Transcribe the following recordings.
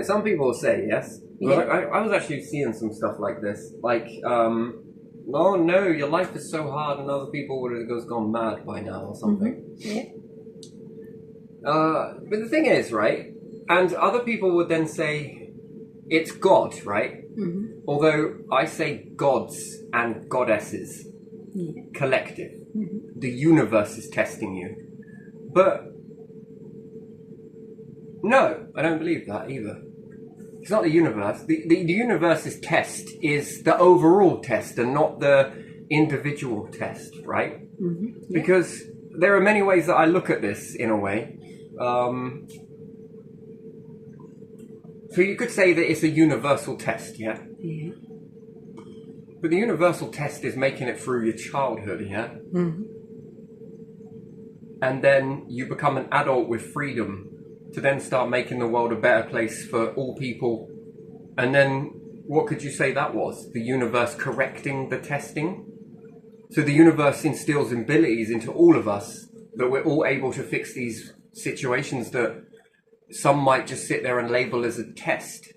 Some people say yes. Yeah. I was actually seeing some stuff like this. Oh no, your life is so hard, and other people would have gone mad by now or something. Yeah. But the thing is, right? And other people would then say it's God, right? Although I say gods and goddesses, Yeah. collective. The universe is testing you. But no, I don't believe that either. It's not the universe. The universe's test is the overall test and not the individual test, right? Yeah. Because there are many ways that I look at this in a way. So you could say that it's a universal test, yeah? Yeah. But the universal test is making it through your childhood, yeah? And then you become an adult with freedom to then start making the world a better place for all people. And then what could you say that was? The universe correcting the testing? So the universe instills abilities into all of us that we're all able to fix these situations that some might just sit there and label as a test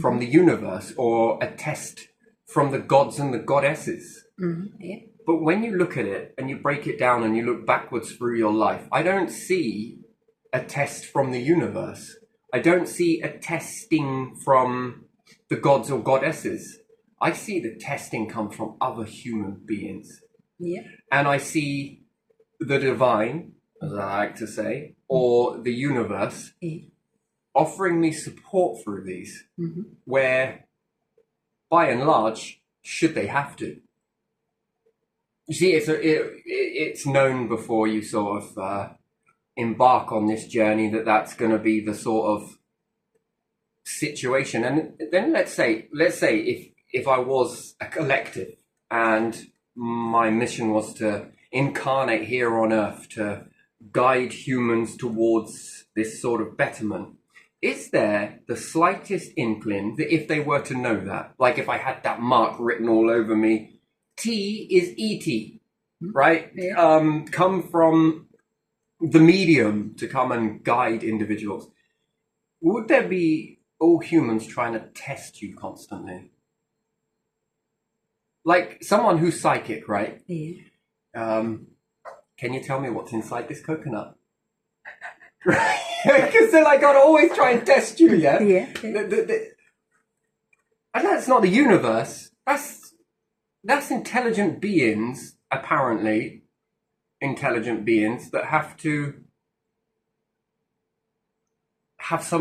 from the universe or a test from the gods and the goddesses. Yeah. But when you look at it and you break it down and you look backwards through your life, I don't see a test from the universe. I don't see a testing from the gods or goddesses. I see the testing come from other human beings. Yeah. And I see the divine, as I like to say, or the universe offering me support through these, where, by and large, should they have to? You see, it's known before you sort of embark on this journey that that's going to be the sort of situation. And then let's say if I was a collective and my mission was to incarnate here on Earth to guide humans towards this sort of betterment, is there the slightest inkling that if they were to know that, like if I had that mark written all over me, T is ET, right? Yeah. Come from the medium to come and guide individuals. Would there be all humans trying to test you constantly? Like someone who's psychic, right? Yeah. Can you tell me what's inside this coconut? Because they're like, I'd always try and test you, yeah? Yeah. And that's not the universe. That's intelligent beings, apparently, intelligent beings that have to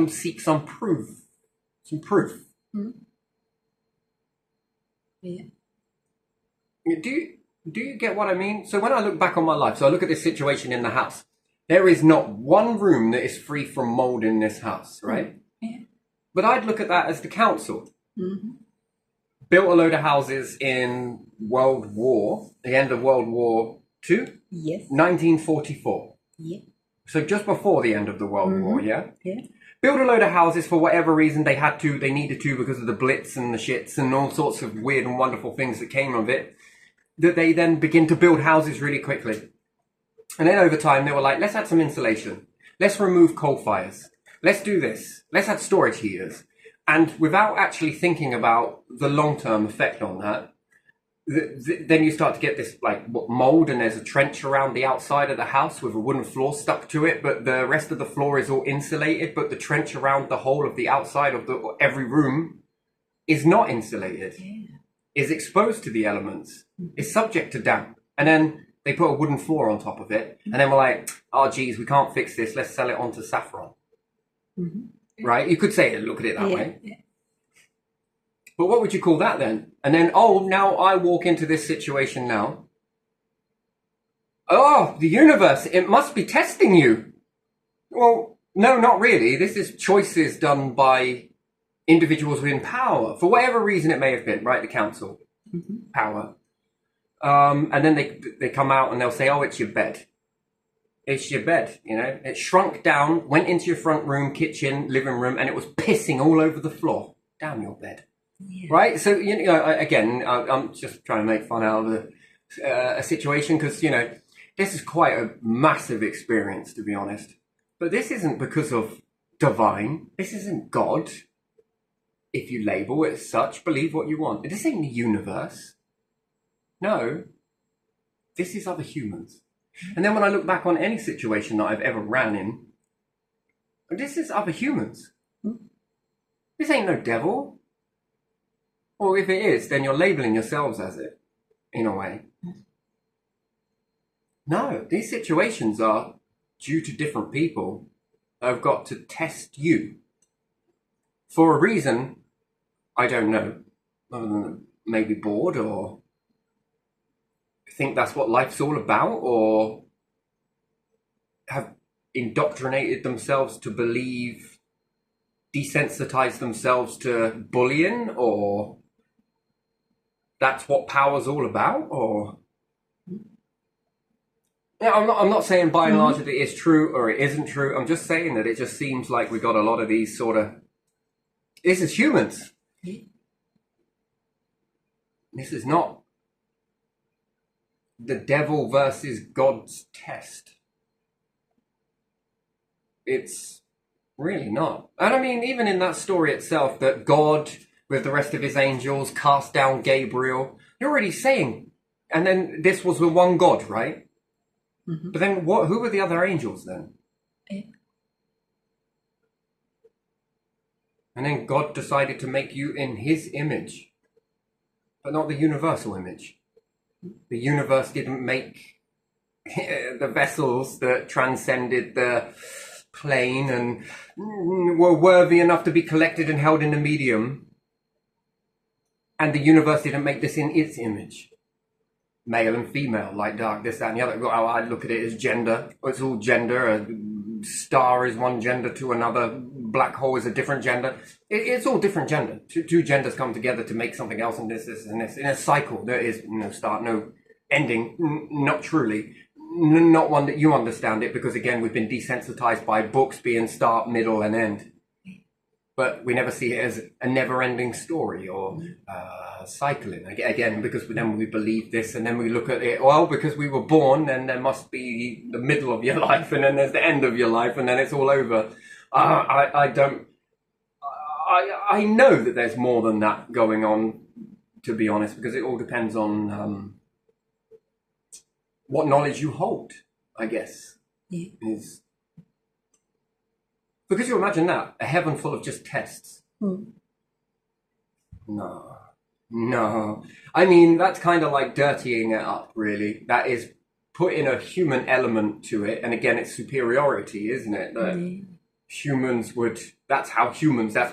seek some proof. Yeah. Do you get what I mean? So when I look back on my life, so I look at this situation in the house, there is not one room that is free from mold in this house, right? Yeah. But I'd look at that as the council. Built a load of houses in the end of World War II, Yes. 1944. Yeah. So just before the end of the World War, yeah? Yeah. Built a load of houses for whatever reason they needed to because of the Blitz and the shits and all sorts of weird and wonderful things that came of it, that they then begin to build houses really quickly. And then over time, they were like, let's add some insulation. Let's remove coal fires. Let's do this. Let's add storage heaters. And without actually thinking about the long-term effect on that, then you start to get this mold, and there's a trench around the outside of the house with a wooden floor stuck to it, but the rest of the floor is all insulated, but the trench around the whole of the outside of every room is not insulated, is exposed to the elements, is subject to damp. And then they put a wooden floor on top of it, and then we're like, oh geez, we can't fix this, let's sell it on to Saffron. Right? You could say it, look at it that way. Yeah. But what would you call that then? And then, now I walk into this situation now. Oh, the universe, it must be testing you. Well, no, not really. This is choices done by individuals within power, for whatever reason it may have been, right? The council, power. And then they come out and they'll say, oh, it's your bed. It's your bed, It shrunk down, went into your front room, kitchen, living room, and it was pissing all over the floor. Down your bed. Yeah. Right? So, again, I'm just trying to make fun out of a situation because, this is quite a massive experience, to be honest. But this isn't because of divine. This isn't God. If you label it as such, believe what you want. This ain't the universe. No. This is other humans. And then when I look back on any situation that I've ever ran in, this is other humans. This ain't no devil. Or if it is, then you're labeling yourselves as it, in a way. No, these situations are due to different people that have got to test you. For a reason, I don't know. Other than maybe bored, or think that's what life's all about, or have indoctrinated themselves to believe, desensitized themselves to bullying, or that's what power's all about, or... Yeah, I'm not saying by and large that it is true or it isn't true. I'm just saying that it just seems like we got a lot of these sort of... This is humans. This is not the devil versus God's test. It's really not. And I mean, even in that story itself, that God, with the rest of his angels, cast down Gabriel, you're already saying, and then this was the one God, right? Mm-hmm. But then who were the other angels then? Yeah. And then God decided to make you in his image, but not the universal image. The universe didn't make the vessels that transcended the plane and were worthy enough to be collected and held in a medium. And the universe didn't make this in its image. Male and female, light, dark, this, that, and the other. I look at it as gender. It's all gender. A star is one gender to another. Black hole is a different gender. It's all different gender. Two genders come together to make something else, and this, and this. In a cycle, there is no start, no ending. Not truly. Not one that you understand it, because again, we've been desensitized by books being start, middle, and end. But we never see it as a never-ending story or cycling. Again, because then we believe this, and then we look at it, well, because we were born, then there must be the middle of your life, and then there's the end of your life, and then it's all over. I know that there's more than that going on, to be honest, because it all depends on what knowledge you hold, I guess. Yeah. Is because you imagine that, a heaven full of just tests. No. I mean, that's kind of like dirtying it up, really. That is putting a human element to it. And again, it's superiority, isn't it? That humans would, that's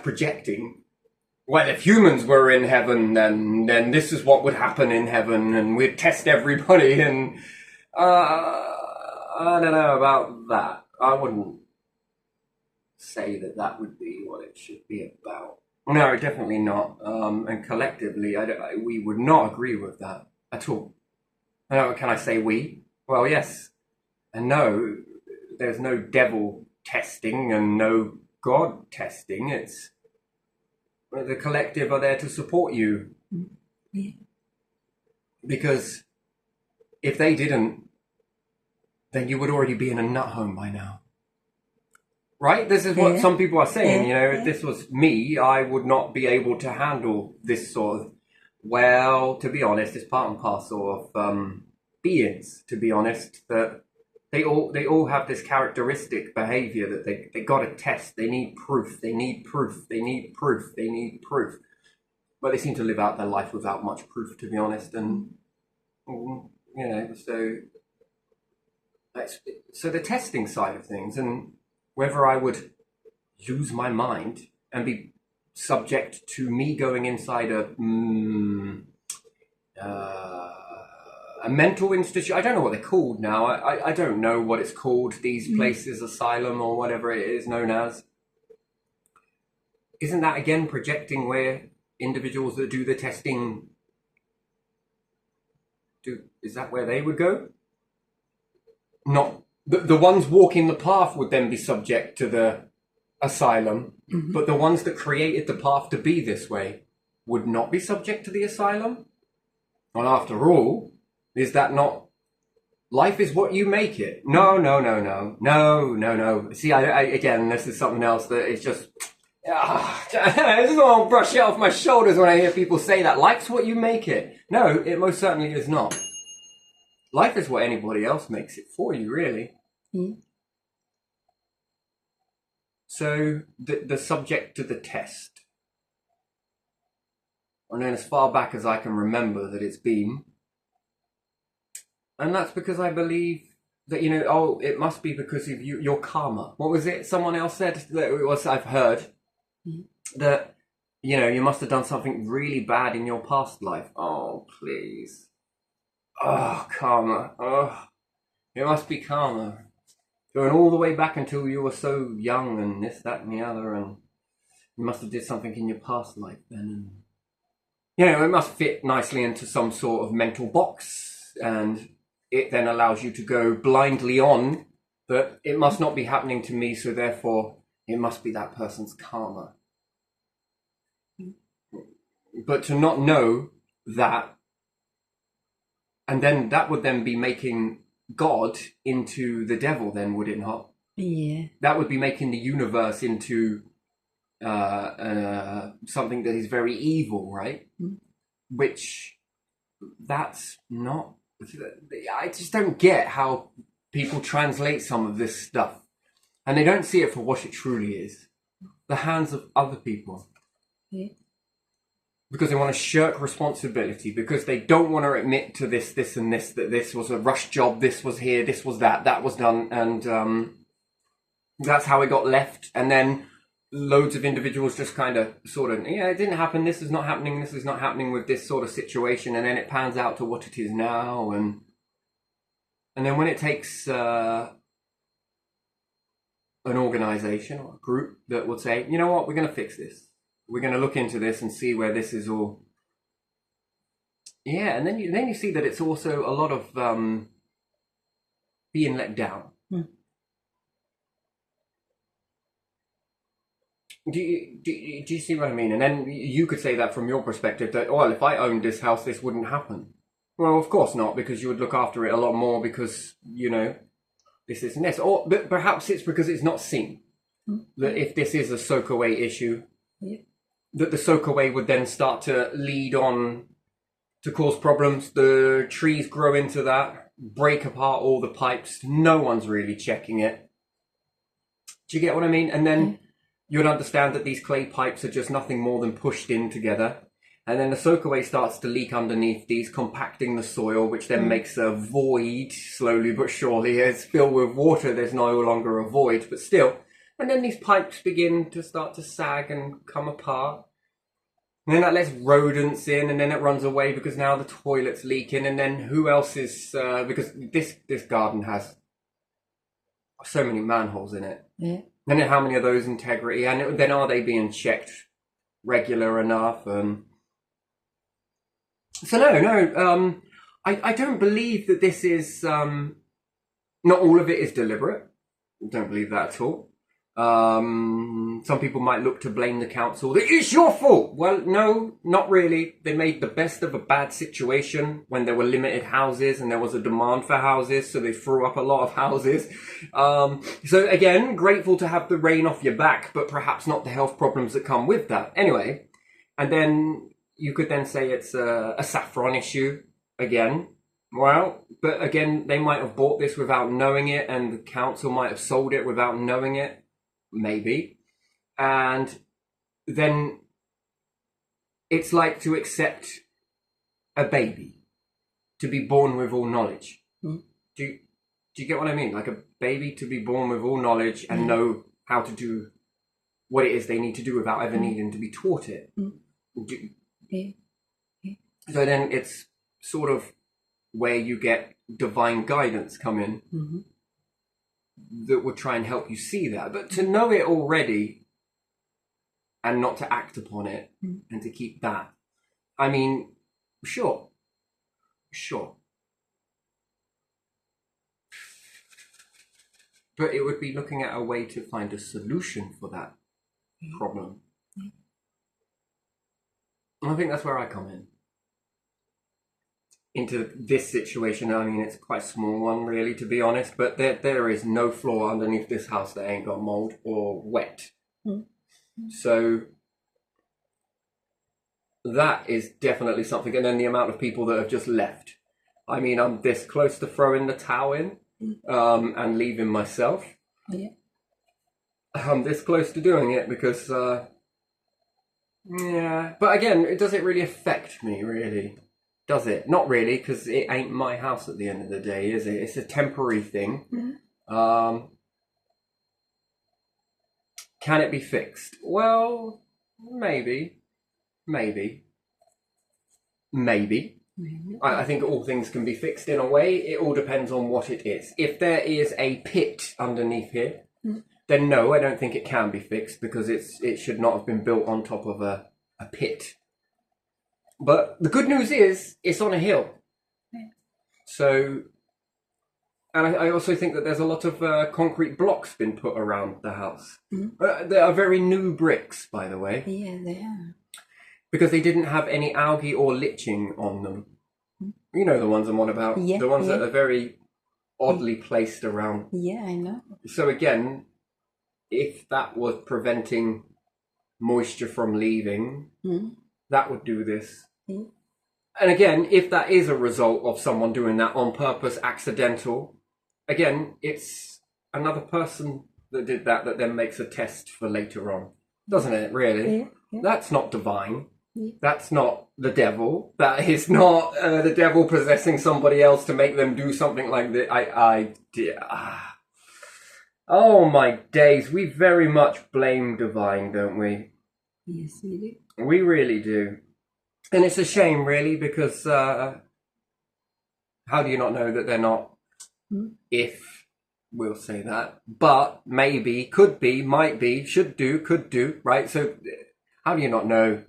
projecting. Well, if humans were in heaven, then this is what would happen in heaven, and we'd test everybody, and I don't know about that. I wouldn't say that would be what it should be about. No, definitely not. And collectively, we would not agree with that at all. Can I say we? Well, yes. And no, there's no devil testing and no God testing. It's the collective are there to support you. Yeah. Because if they didn't, then you would already be in a nut home by now. Right? This is what some people are saying. You know, if this was me, I would not be able to handle this sort of, well, to be honest, it's part and parcel of beings, to be honest, that they all have this characteristic behavior that they got to test. They need proof. They need proof. They need proof. They need proof. But they seem to live out their life without much proof, to be honest. And, you know, so the testing side of things, and whether I would lose my mind and be subject to me going inside a mental institution. I don't know what they're called now. I don't know what it's called, these places, asylum or whatever it is known as. Isn't that again projecting where individuals that do the testing is that where they would go? Not the ones walking the path would then be subject to the asylum, but the ones that created the path to be this way would not be subject to the asylum. Well, after all, is that not life is what you make it. No, no, no, no, no, no, no. See, I again, this is something else that is just. I just want to brush it off my shoulders when I hear people say that. Life's what you make it. No, it most certainly is not. Life is what anybody else makes it for you, really. Mm. So the subject to the test. And then as far back as I can remember that it's been. And that's because I believe that, it must be because of your karma. What was it? Someone else said that it was, I've heard, that, you must have done something really bad in your past life. Oh, please. Oh, karma. Oh, it must be karma. Going all the way back until you were so young and this, that, and the other, and you must have did something in your past life then. And, it must fit nicely into some sort of mental box, and it then allows you to go blindly on that it must not be happening to me, so therefore it must be that person's karma. But to not know that, and then that would then be making God into the devil, then, would it not? Yeah. That would be making the universe into something that is very evil, right? Which, that's not. I just don't get how people translate some of this stuff, and they don't see it for what it truly is: the hands of other people. Yeah. Because they want to shirk responsibility, because they don't want to admit to this, and this, that this was a rush job, this was here, this was that was done, and that's how it got left. And then loads of individuals just kind of sort of, it didn't happen, this is not happening with this sort of situation, and then it pans out to what it is now, and then when it takes an organization or a group that would say, you know what, we're going to fix this. We're going to look into this and see where this is all. Yeah, and then you see that it's also a lot of being let down. Do you see what I mean? And then you could say that from your perspective that, well, if I owned this house, this wouldn't happen. Well, of course not, because you would look after it a lot more because, this is and this. Or but perhaps it's because it's not seen. That if this is a soakaway issue, that the soakaway would then start to lead on to cause problems. The trees grow into that, break apart all the pipes. No one's really checking it. Do you get what I mean? And then you'd understand that these clay pipes are just nothing more than pushed in together. And then the soakaway starts to leak underneath these, compacting the soil, which then makes a void slowly but surely. It's filled with water. There's no longer a void, but still. And then these pipes begin to start to sag and come apart. And then that lets rodents in, and then it runs away because now the toilet's leaking. And then who else is, because this garden has so many manholes in it. Yeah. And then how many of those integrity? And then are they being checked regular enough? So no, I don't believe that this is, not all of it is deliberate. I don't believe that at all. Some people might look to blame the council. It's your fault. Well, no, not really. They made the best of a bad situation when there were limited houses and there was a demand for houses, so they threw up a lot of houses. So again, grateful to have the rain off your back, but perhaps not the health problems that come with that. Anyway, and then you could then say it's a saffron issue again. Well, but again, they might have bought this without knowing it, and the council might have sold it without knowing it. Maybe. And then it's like to accept a baby to be born with all knowledge. Do you get what I mean? Like a baby to be born with all knowledge and know how to do what it is they need to do without ever needing to be taught it. So then it's sort of where you get divine guidance come in. That would try and help you see that. But to know it already and not to act upon it and to keep that, I mean, sure. But it would be looking at a way to find a solution for that problem. And I think that's where I come in. into this situation. I mean, it's quite a small one, really, to be honest. But there is no floor underneath this house that ain't got mold or wet. So that is definitely something. And then the amount of people that have just left. I mean, I'm this close to throwing the towel in and leaving myself. Yeah. I'm this close to doing it because, yeah. But again, does it really affect me, really? Does it? Not really, because it ain't my house at the end of the day, is it? It's a temporary thing. Can it be fixed? Well, maybe. I think all things can be fixed in a way. It all depends on what it is. If there is a pit underneath here, then no, I don't think it can be fixed because it should not have been built on top of a pit. But the good news is it's on a hill. So, and I also think that there's a lot of concrete blocks been put around the house. They are very new bricks, by the way. Yeah, they are. Because they didn't have any algae or liching on them. You know the ones I'm on about. Yeah, the ones that are very oddly placed around. Yeah, I know. So again, if that was preventing moisture from leaving, that would do this. And again, if that is a result of someone doing that on purpose, accidental, again, it's another person that did that then makes a test for later on. Doesn't it, really? Yeah. That's not divine. That's not the devil. That is not the devil possessing somebody else to make them do something like that. Oh my days. We very much blame divine, don't we? Yes, we do. We really do. And it's a shame, really, because how do you not know that they're not? If we'll say that. But maybe, could be, might be, should do, could do, right? So how do you not know?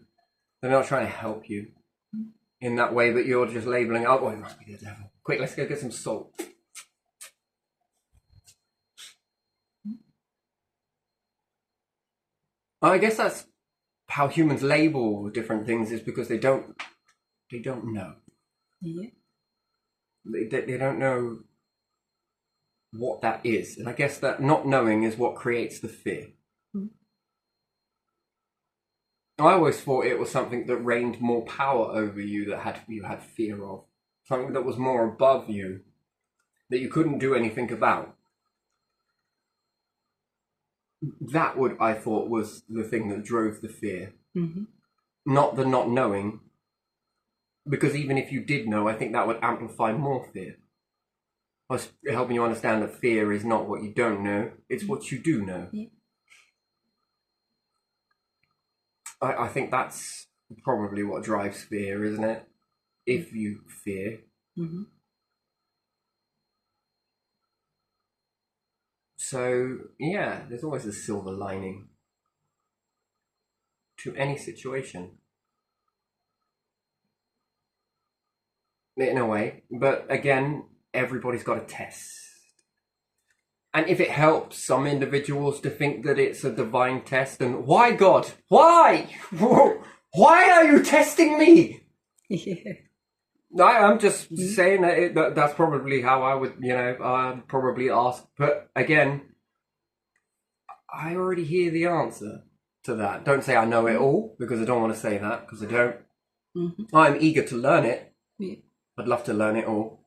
They're not trying to help you in that way, but you're just labeling, oh, it must be the devil. Quick, let's go get some salt. I guess that's how humans label different things, is because they don't know. Yeah. They don't know what that is. And I guess that not knowing is what creates the fear. I always thought it was something that reigned more power over you, that you had fear of. Something that was more above you, that you couldn't do anything about. That I thought was the thing that drove the fear. Not the not knowing. Because even if you did know, I think that would amplify more fear. I was helping you understand that fear is not what you don't know, it's what you do know. Yeah. I think that's probably what drives fear, isn't it? If you fear. So, yeah, there's always a silver lining to any situation. In a way. But again, everybody's got a test. And if it helps some individuals to think that it's a divine test, then why, God? Why? Why are you testing me? Yeah. I'm just saying that that's probably how I would, probably ask. But again, I already hear the answer to that. Don't say I know it all, because I don't want to say that, because I don't. I'm eager to learn it. Yeah. I'd love to learn it all.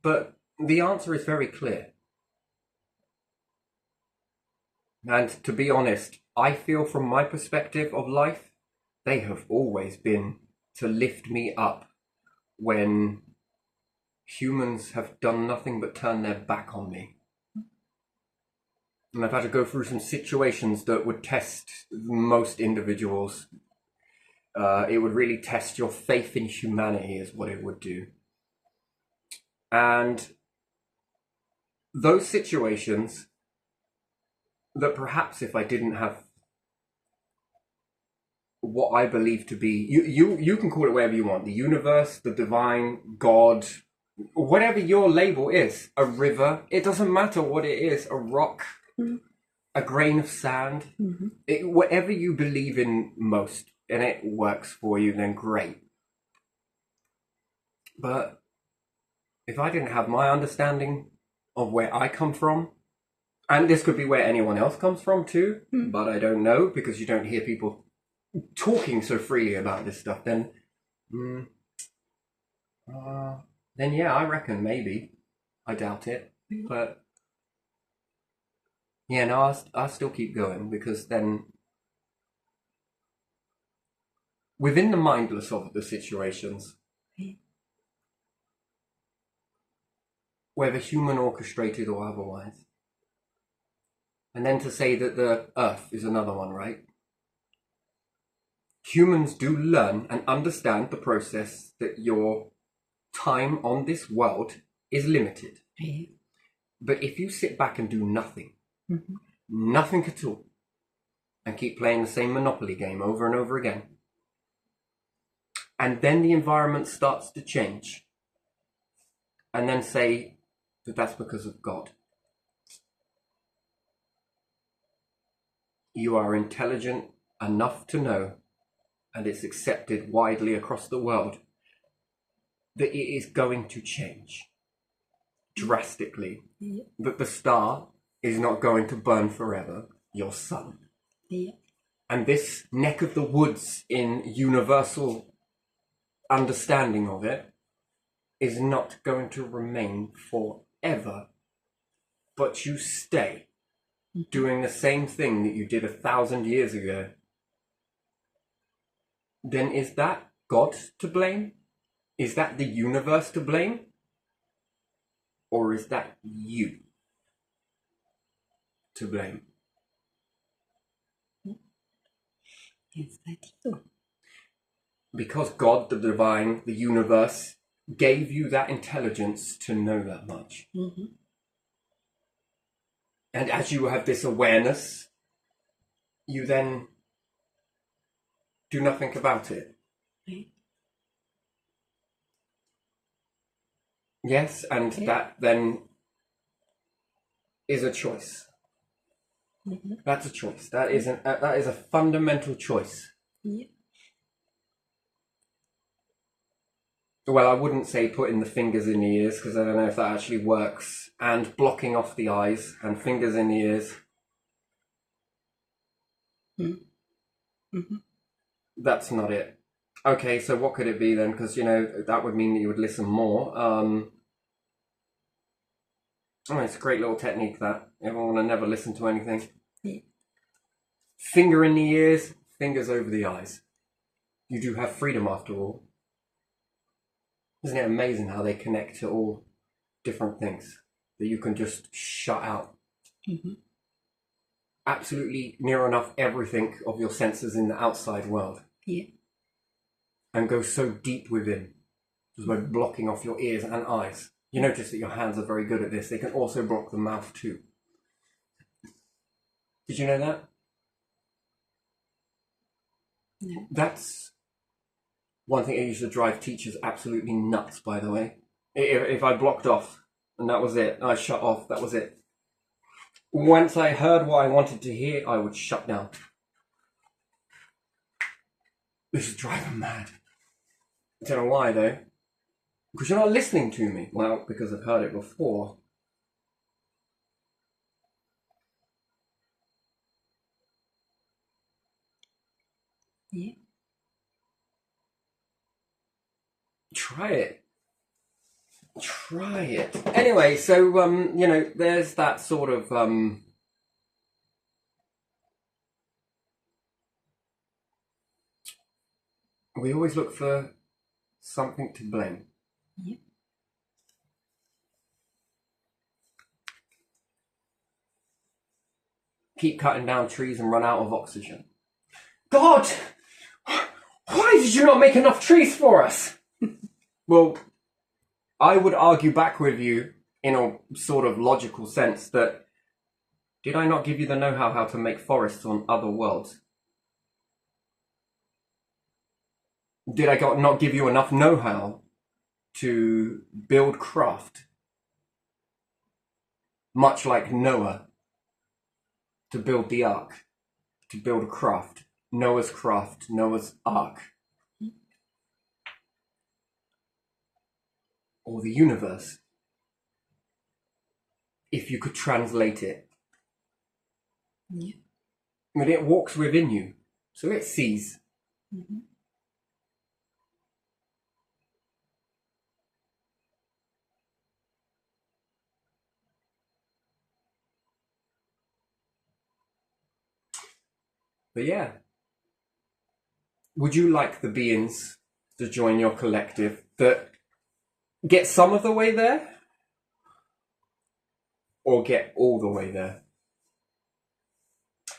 But the answer is very clear. And to be honest, I feel from my perspective of life, they have always been to lift me up when humans have done nothing but turn their back on me. And I've had to go through some situations that would test most individuals. It would really test your faith in humanity, is what it would do. And those situations that perhaps if I didn't have what I believe to be, you can call it whatever you want, the universe, the divine, God, whatever your label is, a river, it doesn't matter what it is, a rock, a grain of sand, whatever you believe in most, and it works for you, then great. But if I didn't have my understanding of where I come from, and this could be where anyone else comes from too, but I don't know because you don't hear people talking so freely about this stuff, then yeah, I reckon maybe. I doubt it. But yeah, no, I'll still keep going, because then within the mindless of the situations, whether human orchestrated or otherwise, and then to say that the earth is another one, right? Humans do learn and understand the process that your time on this world is limited. Yeah. But if you sit back and do nothing, nothing at all, and keep playing the same Monopoly game over and over again, and then the environment starts to change, and then say that that's because of God. You are intelligent enough to know, and it's accepted widely across the world, that it is going to change drastically. Yeah. That the star is not going to burn forever, your sun. Yeah. And this neck of the woods in universal understanding of it is not going to remain forever. But you stay doing the same thing that you did 1,000 years ago. Then is that God to blame? Is that the universe to blame? Or is that you to blame? Is that you? Because God, the divine, the universe, gave you that intelligence to know that much. And as you have this awareness, you then do nothing about it. Right. Yes, and that then is a choice. That's a choice. That is a fundamental choice. Yeah. Well, I wouldn't say putting the fingers in the ears, because I don't know if that actually works, and blocking off the eyes and fingers in the ears. That's not it. Okay, so what could it be then? Because, that would mean that you would listen more. It's a great little technique, that. Everyone will never listen to anything. Yeah. Finger in the ears, fingers over the eyes. You do have freedom after all. Isn't it amazing how they connect to all different things that you can just shut out? Absolutely near enough everything of your senses in the outside world. Yeah. And go so deep within, just by blocking off your ears and eyes. You notice that your hands are very good at this. They can also block the mouth too. Did you know that? No. That's one thing that used to drive teachers absolutely nuts, by the way. If I blocked off, and that was it, I shut off, that was it. Once I heard what I wanted to hear, I would shut down. This is driving mad. I don't know why, though. Because you're not listening to me. Well, because I've heard it before. Yeah. Try it. Try it. Anyway, so, there's that sort of, we always look for something to blame. Yeah. Keep cutting down trees and run out of oxygen. God! Why did you not make enough trees for us? Well, I would argue back with you in a sort of logical sense that, did I not give you the know-how how to make forests on other worlds? Did I not give you enough know-how to build craft? Much like Noah, to build the ark, to build a craft. Noah's craft, Noah's ark, or the universe, if you could translate it. Yeah. But it walks within you, so it sees. Mm-hmm. But yeah, would you like the beings to join your collective that get some of the way there, or get all the way there?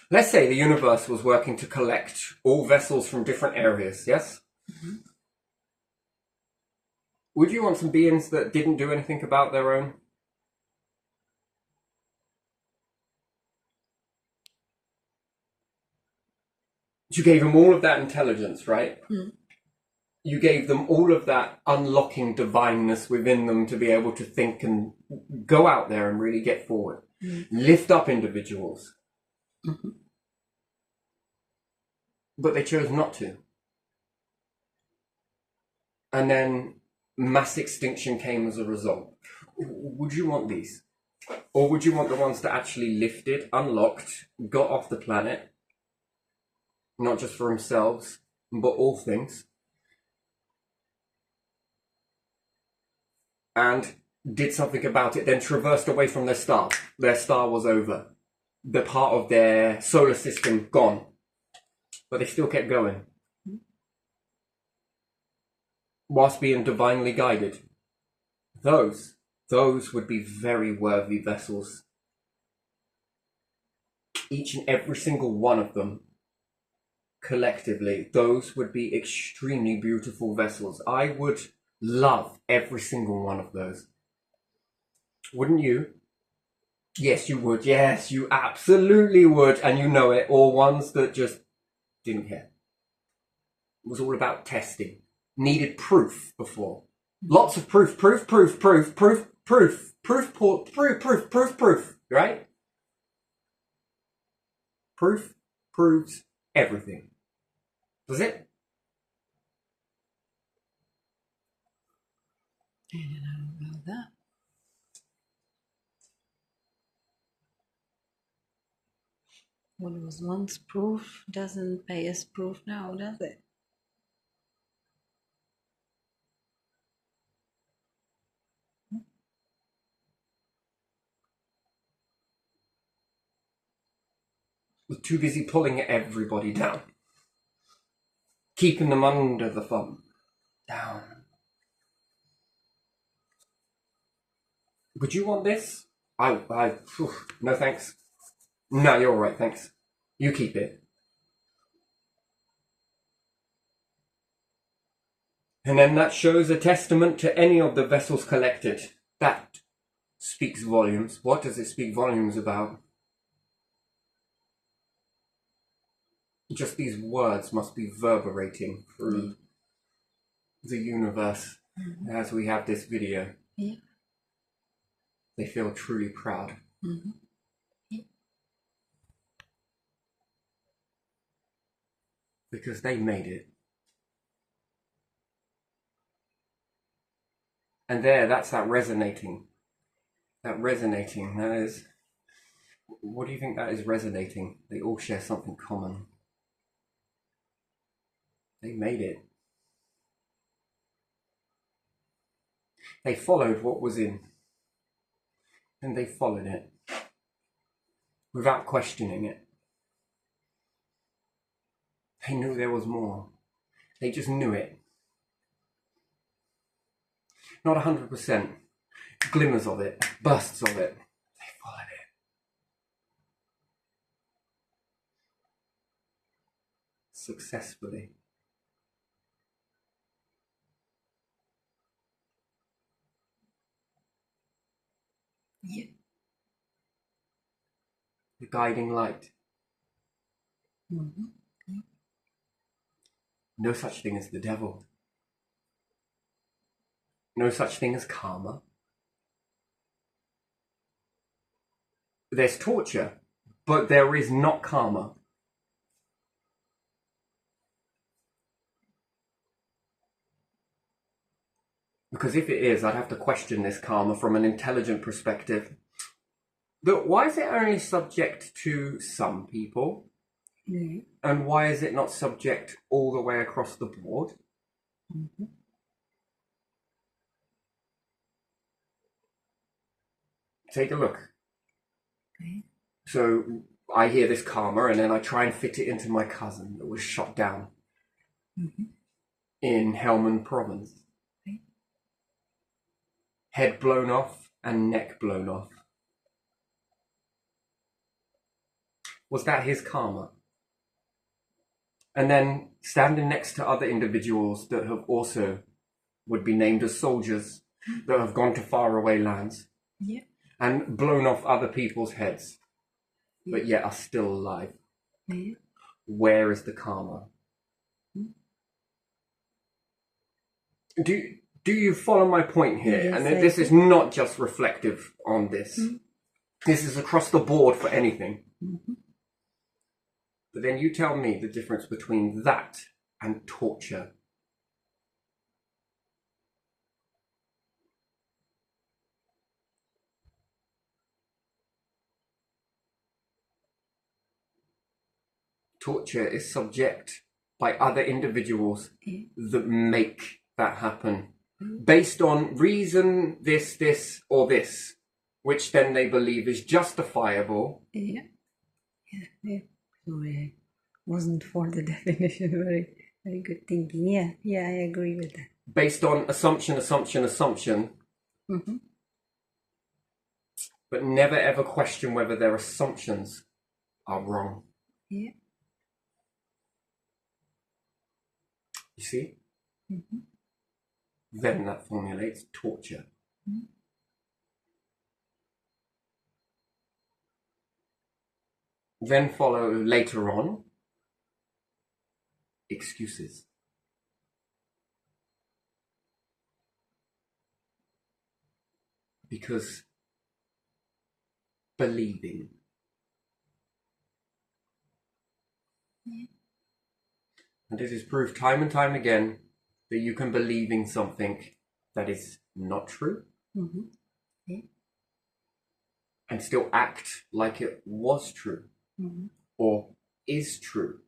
Let's say the universe was working to collect all vessels from different areas, yes? Mm-hmm. Would you want some beings that didn't do anything about their own? You gave them all of that intelligence, right? Mm. You gave them all of that unlocking divineness within them to be able to think and go out there and really get forward. Mm. Lift up individuals. Mm-hmm. But they chose not to. And then mass extinction came as a result. Would you want these? Or would you want the ones that actually lifted, unlocked, got off the planet, not just for themselves, but all things, and did something about it, then traversed away from their star? Their star was over. The part of their solar system gone. But they still kept going. Whilst being divinely guided. Those would be very worthy vessels. Each and every single one of them, collectively, those would be extremely beautiful vessels. I would love every single one of those. Wouldn't you? Yes, you would. Yes, you absolutely would. And you know it. Or ones that just didn't care. It was all about testing. Needed proof before. Lots of proof, right? Proof proves everything. Does it? I don't know about that. What was once proof doesn't pay as proof now, does it? Was too busy pulling everybody down. Keeping them under the thumb. Down. Would you want this? No thanks. No, you're alright, thanks. You keep it. And then that shows a testament to any of the vessels collected. That speaks volumes. What does it speak volumes about? Just these words must be reverberating through the universe as we have this video. Yeah. They feel truly proud. Mm-hmm. Yeah. Because they made it. And that's that resonating. That resonating, that is... What do you think that is resonating? They all share something common. They made it. They followed what was in. And they followed it. Without questioning it. They knew there was more. They just knew it. Not 100%. Glimmers of it. Bursts of it. They followed it. Successfully. Yeah. The guiding light. Mm-hmm. Yeah. No such thing as the devil. No such thing as karma. There's torture, but there is not karma. Because if it is, I'd have to question this karma from an intelligent perspective. But why is it only subject to some people? Yeah. And why is it not subject all the way across the board? Mm-hmm. Take a look. Okay. So I hear this karma and then I try and fit it into my cousin that was shot down Mm-hmm. in Helmand province. Okay. Head blown off and neck blown off. Was that his karma? And then standing next to other individuals that have also would be named as soldiers that have gone to faraway lands Yeah. and blown off other people's heads, but yet are still alive. Yeah. Where is the karma? Do you follow my point here? Yes, And I this do. is not just reflective on this. This is across the board for anything. Mm-hmm. But then you tell me the difference between that and torture. Torture is subject by other individuals Yeah. that make that happen based on reason, this, or this, which then they believe is justifiable. Yeah. Yeah. Yeah. So I wasn't for the definition. Very, very good thinking. Yeah. Yeah, I agree with that. Based on assumption, Mm-hmm. but never ever question whether their assumptions are wrong. Yeah. You see? Mm-hmm. Then that formulates torture. Mm-hmm. Then follow later on excuses. Because believing. Yeah. And it is proved time and time again that you can believe in something that is not true Mm-hmm. Yeah. and still act like it was true Mm-hmm. or is true.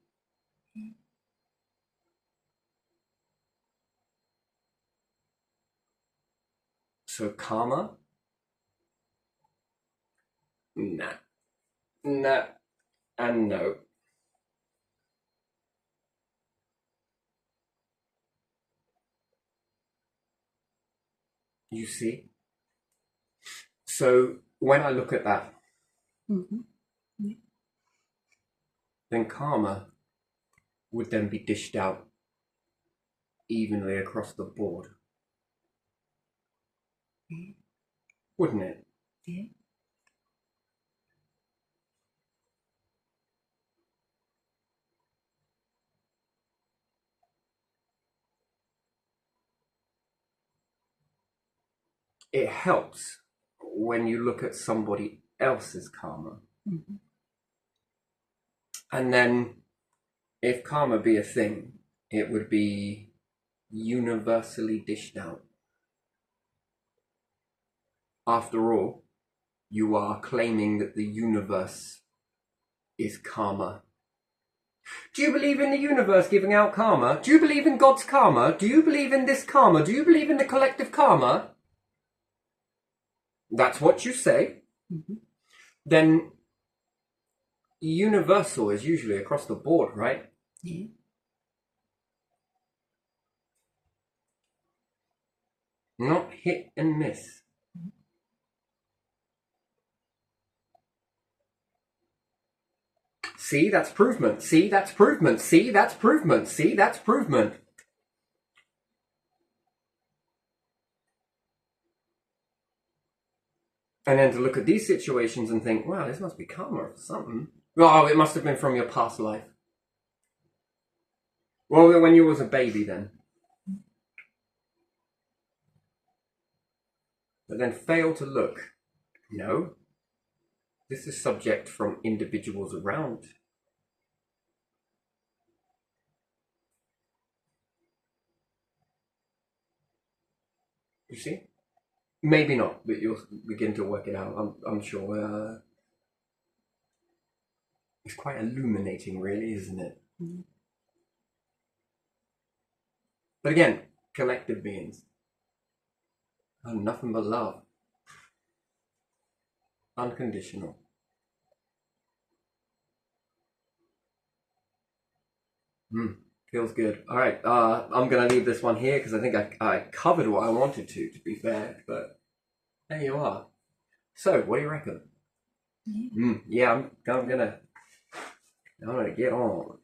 Yeah. So karma? Nah. Nah. And no. You see? So when I look at that, Mm-hmm. Yeah. then karma would then be dished out evenly across the board. Yeah. Wouldn't it? Yeah. It helps when you look at somebody else's karma. Mm-hmm. And then if karma be a thing, it would be universally dished out. After all, you are claiming that the universe is karma. Do you believe in the universe giving out karma? Do you believe in God's karma? Do you believe in this karma? Do you believe in the collective karma? That's what you say. Mm-hmm. Then universal is usually across the board, right? Yeah. Not hit and miss. See, that's provement. See, that's provement. See, that's provement. See, that's provement. And then to look at these situations and think, wow, this must be karma or something. Oh, it must have been from your past life. Well, when you was a baby then. But then fail to look. No. This is subject from individuals around. You see? Maybe not, but you'll begin to work it out. I'm sure. It's quite illuminating, really, isn't it? Mm. But again, collective beings. Oh, nothing but love. Unconditional. Feels good. All right, I'm gonna leave this one here because I think I covered what I wanted to be fair. But there you are. So, what do you reckon? Yeah. Yeah, I'm gonna get on.